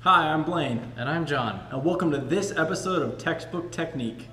Hi, I'm Blane, And I'm John. and welcome to this episode of Textbook Technique.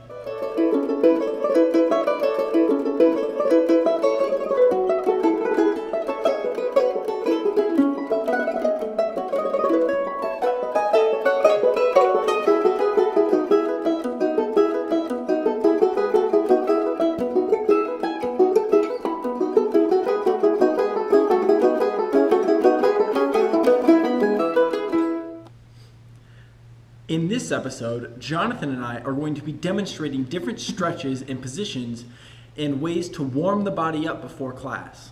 In this episode, Jonathan and I are going to be demonstrating different stretches and positions and ways to warm the body up before class.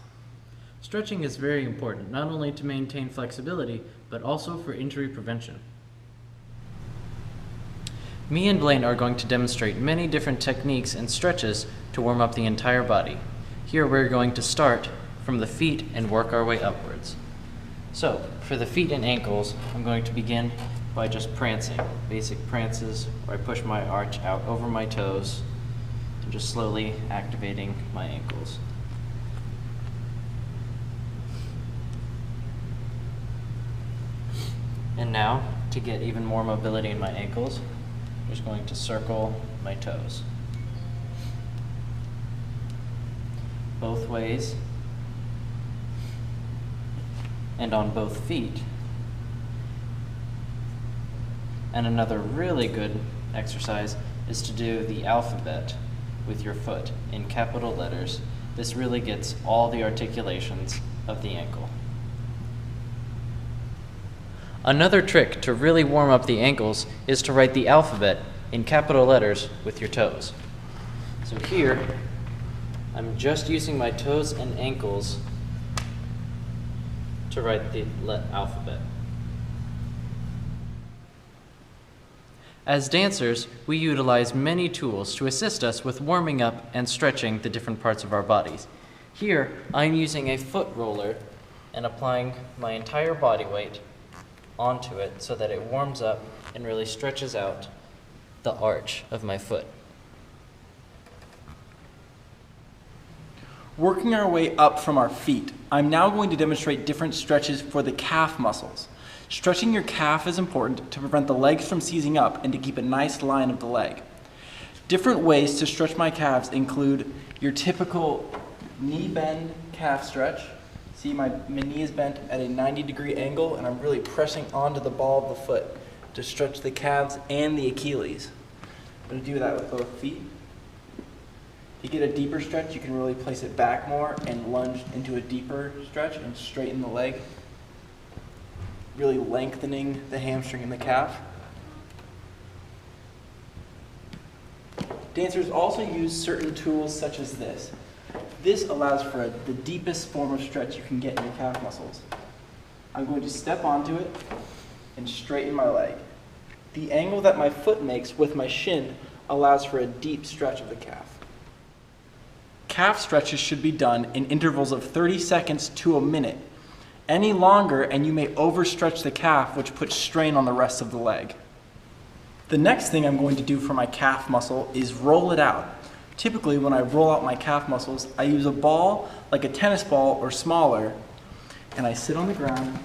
Stretching is very important, not only to maintain flexibility, but also for injury prevention. Me and Blane are going to demonstrate many different techniques and stretches to warm up the entire body. Here we're going to start from the feet and work our way upwards. So, for the feet and ankles, I'm going to begin by just prancing. Basic prances where I push my arch out over my toes and just slowly activating my ankles. And now, to get even more mobility in my ankles, I'm just going to circle my toes. Both ways, and on both feet. And another really good exercise is to do the alphabet with your foot in capital letters. This really gets all the articulations of the ankle. Another trick to really warm up the ankles is to write the alphabet in capital letters with your toes. So here, I'm just using my toes and ankles to write the alphabet. As dancers, we utilize many tools to assist us with warming up and stretching the different parts of our bodies. Here, I'm using a foot roller and applying my entire body weight onto it so that it warms up and really stretches out the arch of my foot. Working our way up from our feet, I'm now going to demonstrate different stretches for the calf muscles. Stretching your calf is important to prevent the legs from seizing up and to keep a nice line of the leg. Different ways to stretch my calves include your typical knee bend calf stretch. See, my knee is bent at a 90-degree angle and I'm really pressing onto the ball of the foot to stretch the calves and the Achilles. I'm going to do that with both feet. If you get a deeper stretch, you can really place it back more and lunge into a deeper stretch and straighten the leg, really lengthening the hamstring and the calf. Dancers also use certain tools such as this. This allows for the deepest form of stretch you can get in your calf muscles. I'm going to step onto it and straighten my leg. The angle that my foot makes with my shin allows for a deep stretch of the calf. Calf stretches should be done in intervals of 30 seconds to a minute. Any longer and you may overstretch the calf, which puts strain on the rest of the leg. The next thing I'm going to do for my calf muscle is roll it out. Typically when I roll out my calf muscles, I use a ball like a tennis ball or smaller, and I sit on the ground.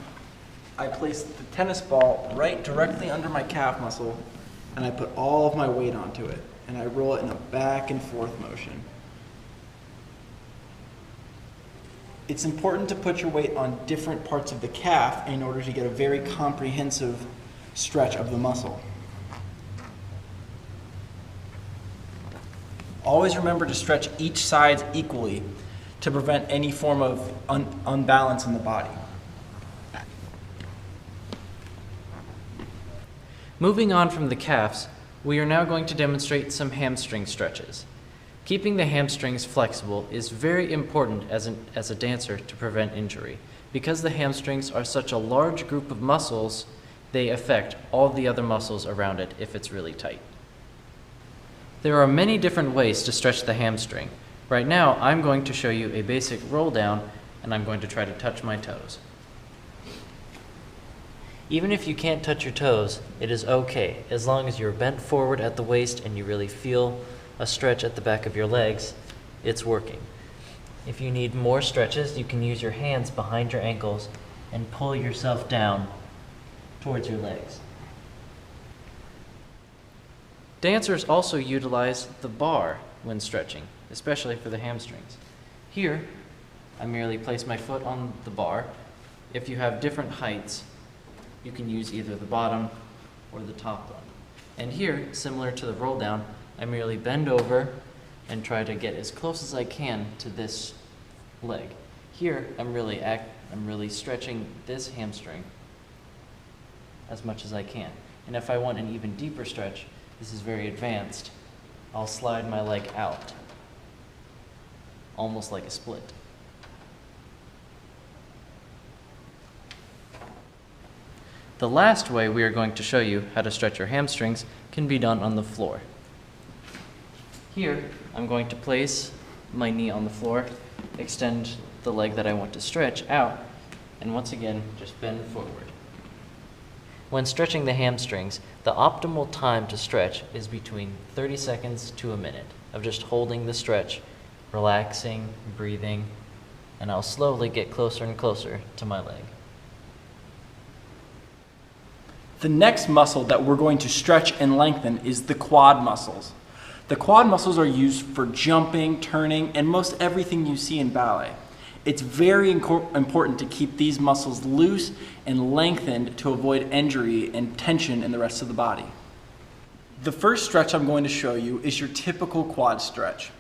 I place the tennis ball right directly under my calf muscle, and I put all of my weight onto it, and I roll it in a back and forth motion. It's important to put your weight on different parts of the calf in order to get a very comprehensive stretch of the muscle. Always remember to stretch each side equally to prevent any form of unbalance in the body. Moving on from the calves, we are now going to demonstrate some hamstring stretches. Keeping the hamstrings flexible is very important as a dancer to prevent injury. Because the hamstrings are such a large group of muscles, they affect all the other muscles around it if it's really tight. There are many different ways to stretch the hamstring. Right now, I'm going to show you a basic roll down, and I'm going to try to touch my toes. Even if you can't touch your toes, it is okay, as long as you're bent forward at the waist and you really feel a stretch at the back of your legs, it's working. If you need more stretches, you can use your hands behind your ankles and pull yourself down towards your legs. Dancers also utilize the bar when stretching, especially for the hamstrings. Here, I merely place my foot on the bar. If you have different heights, you can use either the bottom or the top one. And here, similar to the roll down, I merely bend over and try to get as close as I can to this leg. Here, I'm really stretching this hamstring as much as I can. And if I want an even deeper stretch, this is very advanced, I'll slide my leg out, almost like a split. The last way we are going to show you how to stretch your hamstrings can be done on the floor. Here, I'm going to place my knee on the floor, extend the leg that I want to stretch out, and once again, just bend forward. When stretching the hamstrings, the optimal time to stretch is between 30 seconds to a minute of just holding the stretch, relaxing, breathing, and I'll slowly get closer and closer to my leg. The next muscle that we're going to stretch and lengthen is the quad muscles. The quad muscles are used for jumping, turning, and most everything you see in ballet. It's very important to keep these muscles loose and lengthened to avoid injury and tension in the rest of the body. The first stretch I'm going to show you is your typical quad stretch.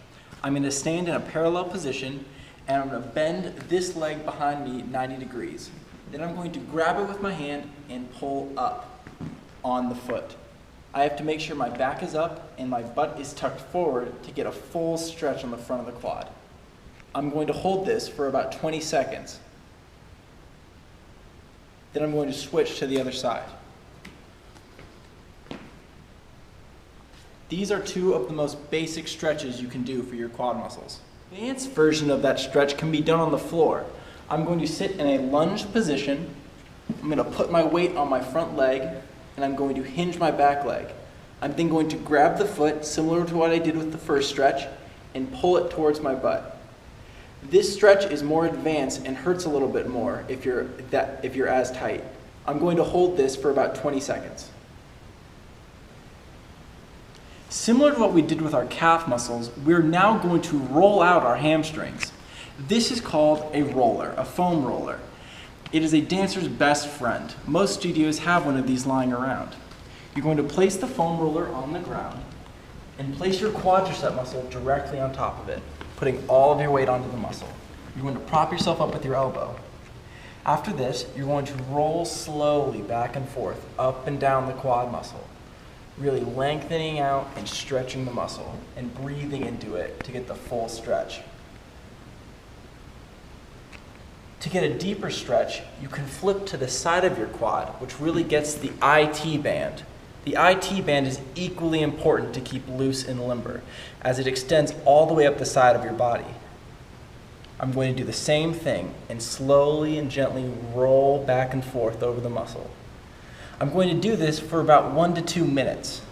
I'm going to stand in a parallel position and I'm going to bend this leg behind me 90 degrees. Then I'm going to grab it with my hand and pull up on the foot. I have to make sure my back is up and my butt is tucked forward to get a full stretch on the front of the quad. I'm going to hold this for about 20 seconds. Then I'm going to switch to the other side. These are two of the most basic stretches you can do for your quad muscles. The advanced version of that stretch can be done on the floor. I'm going to sit in a lunge position. I'm going to put my weight on my front leg and I'm going to hinge my back leg. I'm then going to grab the foot, similar to what I did with the first stretch, and pull it towards my butt. This stretch is more advanced and hurts a little bit more if you're as tight. I'm going to hold this for about 20 seconds. Similar to what we did with our calf muscles, we're now going to roll out our hamstrings. This is called a roller, a foam roller. It is a dancer's best friend. Most studios have one of these lying around. You're going to place the foam roller on the ground and place your quadricep muscle directly on top of it, putting all of your weight onto the muscle. You're going to prop yourself up with your elbow. After this, you're going to roll slowly back and forth, up and down the quad muscle, really lengthening out and stretching the muscle and breathing into it to get the full stretch. To get a deeper stretch, you can flip to the side of your quad, which really gets the IT band. The IT band is equally important to keep loose and limber, as it extends all the way up the side of your body. I'm going to do the same thing and slowly and gently roll back and forth over the muscle. I'm going to do this for about 1 to 2 minutes.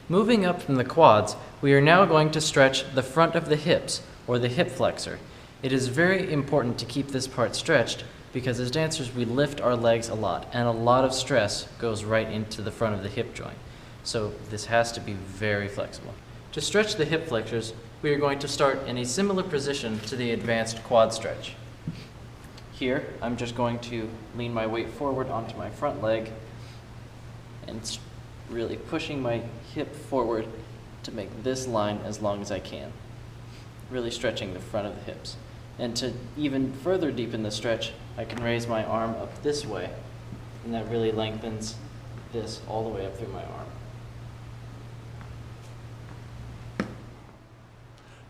Moving up from the quads, we are now going to stretch the front of the hips, or the hip flexor. It is very important to keep this part stretched because as dancers we lift our legs a lot and a lot of stress goes right into the front of the hip joint. So this has to be very flexible. To stretch the hip flexors, we are going to start in a similar position to the advanced quad stretch. Here, I'm just going to lean my weight forward onto my front leg and really pushing my hip forward to make this line as long as I can, really stretching the front of the hips. And to even further deepen the stretch, I can raise my arm up this way, and that really lengthens this all the way up through my arm.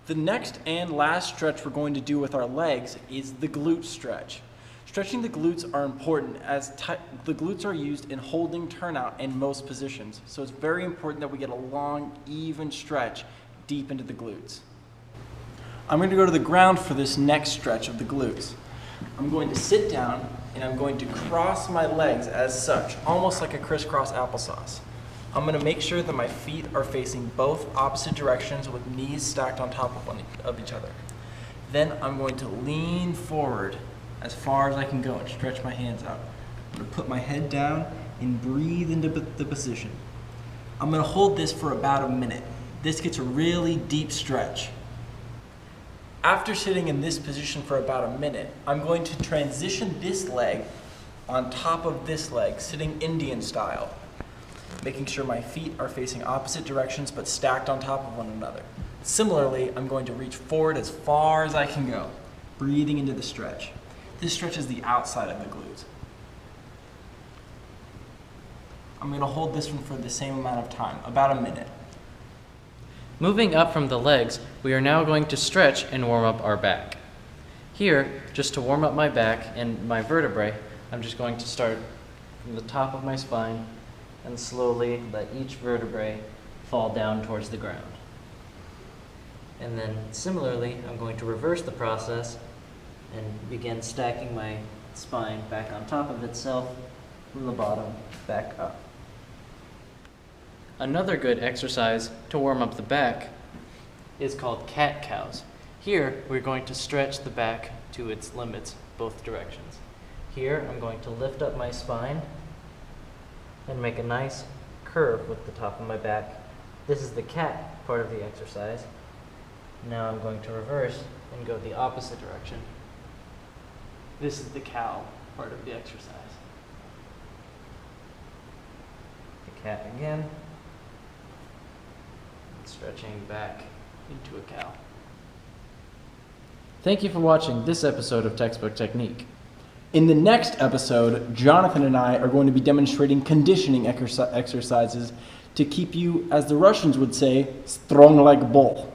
The next and last stretch we're going to do with our legs is the glute stretch. Stretching the glutes are important as the glutes are used in holding turnout in most positions, so it's very important that we get a long, even stretch deep into the glutes. I'm going to go to the ground for this next stretch of the glutes. I'm going to sit down and I'm going to cross my legs as such, almost like a crisscross applesauce. I'm going to make sure that my feet are facing both opposite directions with knees stacked on top of each other. Then I'm going to lean forward as far as I can go and stretch my hands out. I'm going to put my head down and breathe into the position. I'm going to hold this for about a minute. This gets a really deep stretch. After sitting in this position for about a minute, I'm going to transition this leg on top of this leg, sitting Indian style, making sure my feet are facing opposite directions but stacked on top of one another. Similarly, I'm going to reach forward as far as I can go, breathing into the stretch. This stretches the outside of the glutes. I'm going to hold this one for the same amount of time, about a minute. Moving up from the legs, we are now going to stretch and warm up our back. Here, just to warm up my back and my vertebrae, I'm just going to start from the top of my spine and slowly let each vertebrae fall down towards the ground. And then similarly, I'm going to reverse the process and begin stacking my spine back on top of itself from the bottom back up. Another good exercise to warm up the back is called cat-cows. Here, we're going to stretch the back to its limits, both directions. Here, I'm going to lift up my spine and make a nice curve with the top of my back. This is the cat part of the exercise. Now I'm going to reverse and go the opposite direction. This is the cow part of the exercise. The cat again. Stretching back into a cow. Thank you for watching this episode of Textbook Technique. In the next episode, Jonathan and I are going to be demonstrating conditioning exercises to keep you, as the Russians would say, strong like bull.